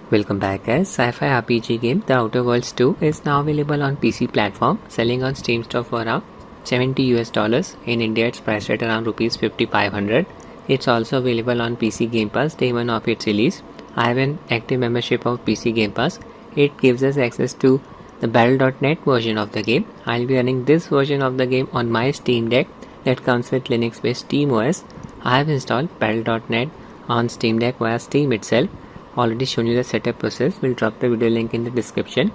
Welcome back guys. Sci-fi RPG game The Outer Worlds 2 is now available on PC platform, selling on Steam store for around $70. In India it's priced at around rupees 5500. It's also available on PC Gamepass day one of its release. I have an active membership of PC Gamepass. It gives us access to the Battle.net version of the game. I'll be running this version of the game on my Steam Deck that comes with Linux based SteamOS. I have installed Battle.net on Steam Deck via Steam itself. Already shown you the setup process. We'll drop the video link in the description.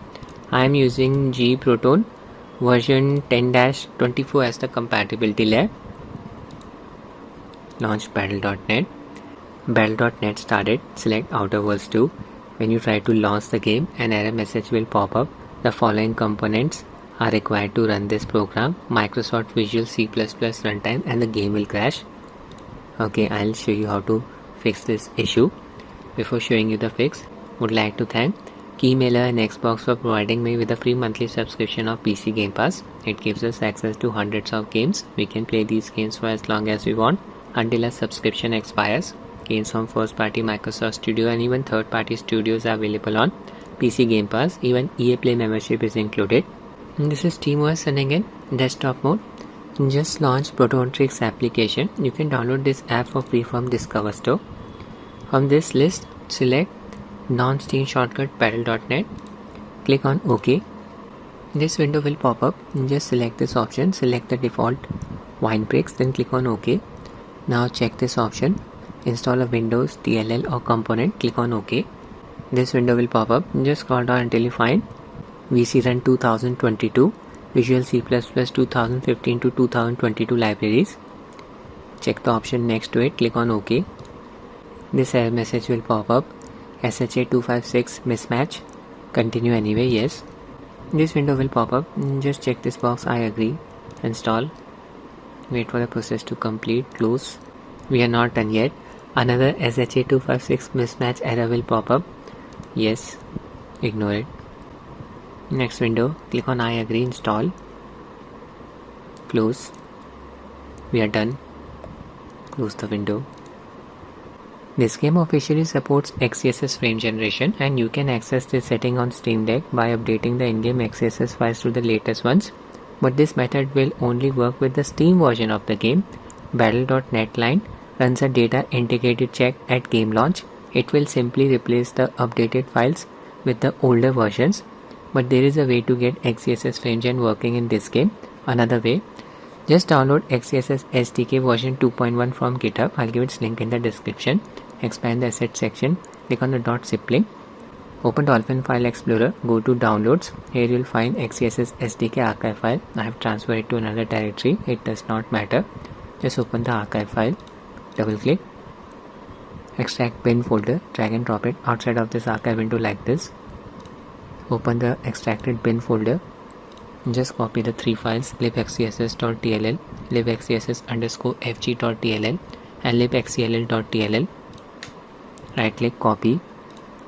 I am using GE Proton version 10-24 as the compatibility layer. Launch Battle.net. Battle.net started. Select Outer Worlds 2. When you try to launch the game, an error message will pop up. The following components are required to run this program: Microsoft Visual C++ runtime, and the game will crash. Okay, I'll show you how to fix this issue. Before showing you the fix, would like to thank keymailer and Xbox for providing me with a free monthly subscription of PC Gamepass. It gives us access to hundreds of games. We can play these games for as long as we want until a subscription expires. Games from first party Microsoft Studio and even third party studios are available on PC Gamepass. Even EA Play membership is included. And this is SteamOS running in desktop mode. Just launch Protontrix application. You can download this app for free from Discover Store. From this list, select non-Steam shortcut Battle.net. Click on OK. This window will pop up. Just select this option. Select the default Winebricks. Then click on OK. Now check this option. Install a Windows, TLL or component. Click on OK. This window will pop up. Just scroll down until you find VC Run 2022, Visual C++ 2015 to 2022 libraries. Check the option next to it. Click on OK. This error message will pop up. SHA-256 mismatch. Continue anyway, yes. This window will pop up. Just check this box. I agree. Install. Wait for the process to complete. Close. We are not done yet. Another SHA-256 mismatch error will pop up. Yes. Ignore it. Next window. Click on I agree. Install. Close. We are done. Close the window. This game officially supports XeSS frame generation, and you can access this setting on Steam Deck by updating the Ingame XeSS files to the latest ones. But this method will only work with the Steam version of the game. Battle.net line runs a data integrity check at game launch. It will simply replace the updated files with the older versions. But there is a way to get XeSS frame gen working in this game. Another way. Just download XeSS SDK version 2.1 from GitHub. I'll give its link in the description. Expand the asset section. Click on the .zip link. Open Dolphin File Explorer. Go to Downloads. Here you'll find XeSS SDK archive file. I have transferred it to another directory. It does not matter. Just open the archive file. Double click. Extract bin folder. Drag and drop it outside of this archive window like this. Open the extracted bin folder. Just copy the three files: libxeSS.tll, libxeSS_fg.tll and libxell.tll. Right click, copy.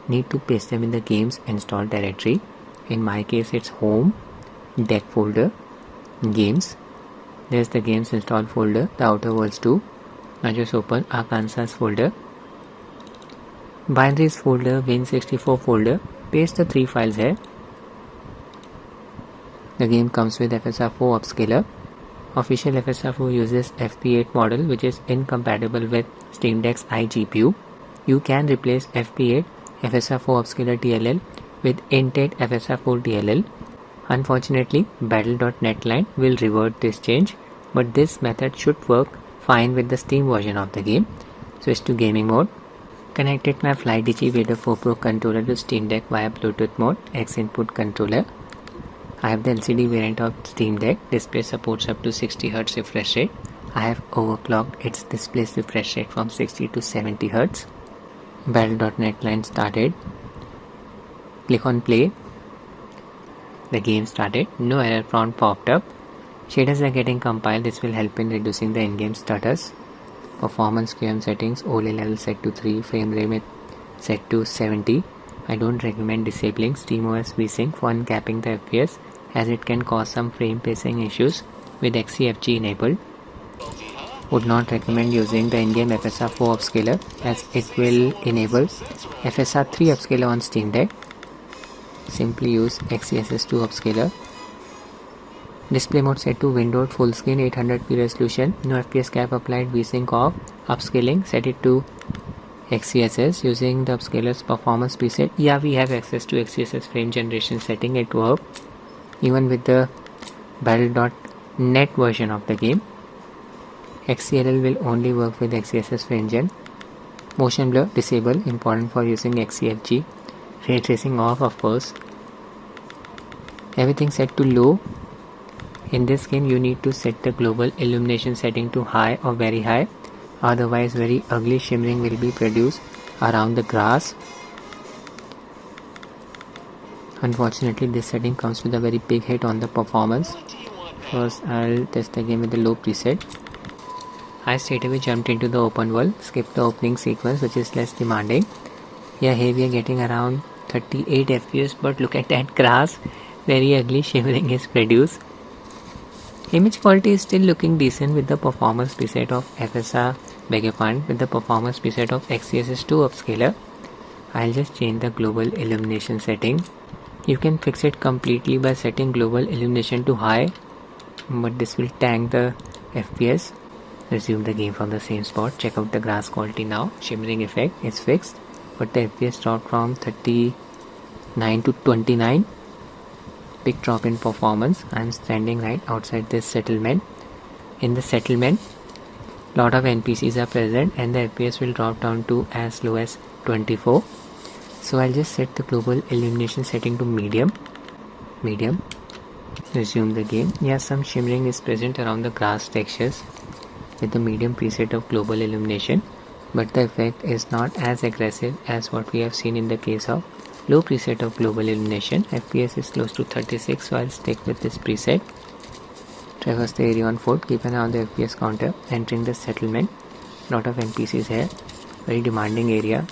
Need to paste them in the games install directory. In my case it's home, deck folder, games. There's the games install folder, The Outer Worlds 2. Now just open Arkansas folder, binaries folder, Win64 folder. Paste the three files here. The game comes with FSR4 Upscaler. Official FSR4 uses FP8 model, which is incompatible with Steam Deck's iGPU. You can replace FP8 FSR4 Upscaler DLL with Int8 FSR4 DLL. Unfortunately, Battle.net line will revert this change, but this method should work fine with the Steam version of the game. Switch to gaming mode. Connected my Flydigi Vader 4 Pro controller to Steam Deck via Bluetooth mode, X input controller. I have the LCD variant of Steam Deck. Display supports up to 60Hz refresh rate. I have overclocked its display's refresh rate from 60 to 70Hz. Battle.net line started. Click on play. The game started. No error prompt popped up. Shaders are getting compiled. This will help in reducing the in-game stutters. Performance QM settings: OLED level set to 3, frame rate set to 70. I don't recommend disabling SteamOS VSync for uncapping the FPS, as it can cause some frame pacing issues with XeFG enabled. would not recommend using the in-game FSR 4 upscaler, as it will enable FSR 3 upscaler on Steam Deck. Simply use XeSS 2 upscaler. Display mode set to windowed full screen, 800p resolution, no FPS cap applied, VSync off. Upscaling, set it to XeSS using the upscaler's performance preset. Yeah, we have access to XeSS frame generation setting at work even with the Battle.net version of the game. XeLL will only work with XeSS frame gen. Motion blur disable, important for using XeFG. Ray tracing off, of course. Everything set to low. In this game you need to set the global illumination setting to high or very high, otherwise very ugly shimmering will be produced around the grass. Unfortunately this setting comes with a very big hit on the performance. First I'll test the game with the low preset. I straightaway jumped into the open world, skipped the opening sequence which is less demanding. Yeah, here we are getting around 38 FPS, but look at that grass, very ugly shimmering is produced. Image quality is still looking decent with the performance preset of with the performance preset of XeSS 2 upscaler. I'll just change the global illumination setting. You can fix it completely by setting global illumination to high, but this will tank the FPS. Resume the game from the same spot. Check out the grass quality now. Shimmering effect is fixed, but the FPS dropped from 39 to 29. Big drop in performance. I am standing right outside this settlement. In the settlement, lot of NPCs are present and the FPS will drop down to as low as 24. So I'll just set the global illumination setting to medium. Resume the game. Yeah, some shimmering is present around the grass textures with the medium preset of global illumination, but the effect is not as aggressive as what we have seen in the case of low preset of global illumination. FPS is close to 36, so I'll stick with this preset. Traverse the area on foot, keep an eye on the FPS counter. Entering the settlement, lot of NPCs here, very demanding area.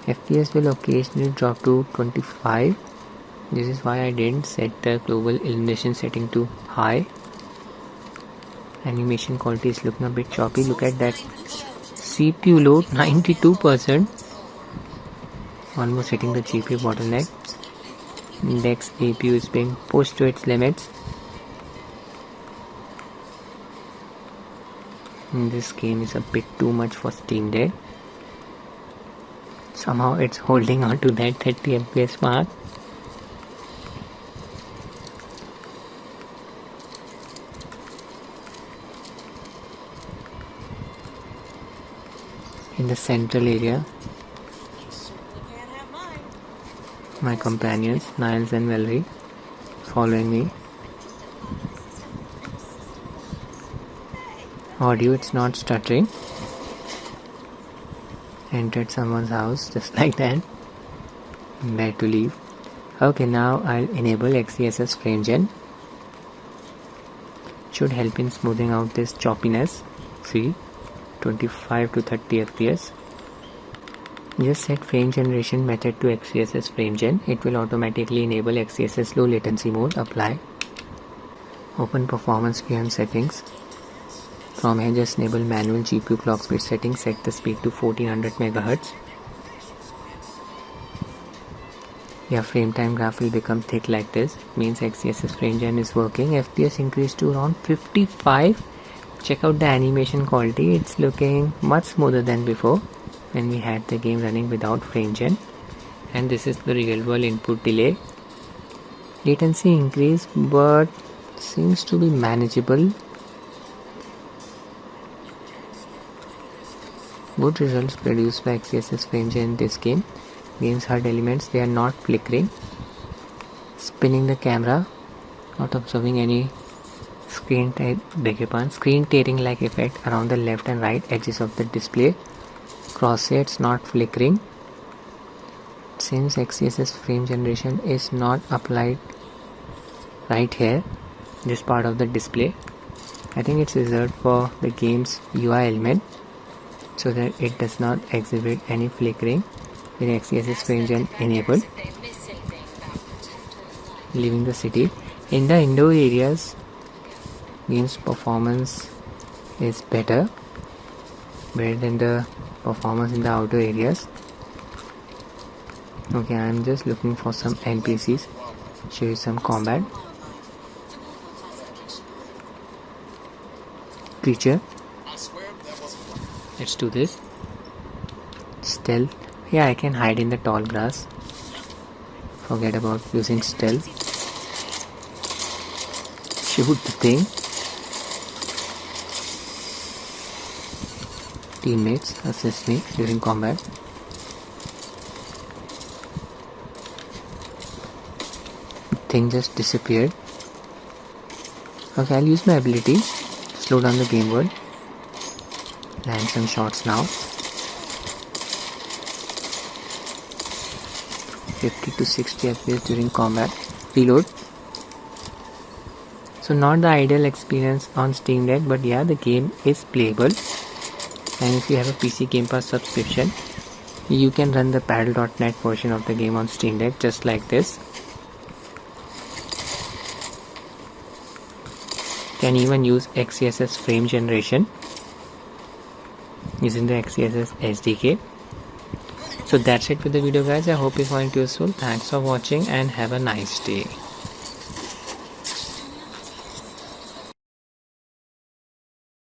FPS will occasionally drop to 25. This is why I didn't set the global illumination setting to high. Animation quality is looking a bit choppy. Look at that CPU load, 92%. Almost hitting the GPU bottleneck. Index APU is being pushed to its limits. This game is a bit too much for Steam Deck. Somehow it's holding on to that 30 FPS mark. In the central area, my companions Niles and Valerie following me. Audio, it's not stuttering. Entered someone's house just like that. Where to leave. Okay, now I'll enable XeSS frame gen. Should help in smoothing out this choppiness. See, 25 to 30 FPS. Just set frame generation method to XeSS frame gen. It will automatically enable XeSS low latency mode. Apply. Open performance VM settings. From here just enable manual GPU clock speed settings. Set the speed to 1400 MHz. Your frame time graph will become thick like this. Means XeSS frame gen is working. FPS increased to around 55. Check out the animation quality. It's looking much smoother than before when we had the game running without frame gen. And this is the real world input delay. Latency increased, but seems to be manageable. Good results produced by XeSS frame gen in this game. Game's HUD elements, they are not flickering. Spinning the camera, not observing any screen tearing like effect around the left and right edges of the display. Crosshairs not flickering. Since XeSS frame generation is not applied right here, this part of the display, I think it's reserved for the game's UI element so that it does not exhibit any flickering with XeSS frame gen enabled. Leaving the city. In the indoor areas, game's performance is better than the performance in the outer areas. Okay, I'm just looking for some NPCs, show you some combat. Creature, let's do this. Stealth, yeah, I can hide in the tall grass. Forget about using stealth. Shoot the thing. Teammates assist me during combat. Thing just disappeared. Okay, I'll use my ability to slow down the game world. Land some shots now. 50 to 60 FPS during combat. Reload. So not the ideal experience on Steam Deck, but yeah, the game is playable. And if you have a PC Gamepass subscription, you can run the paddle.net version of the game on Steam Deck just like this. Can even use XeSS frame generation using the XeSS SDK. So that's it with the video guys. I hope you find it useful. Thanks for watching and have a nice day.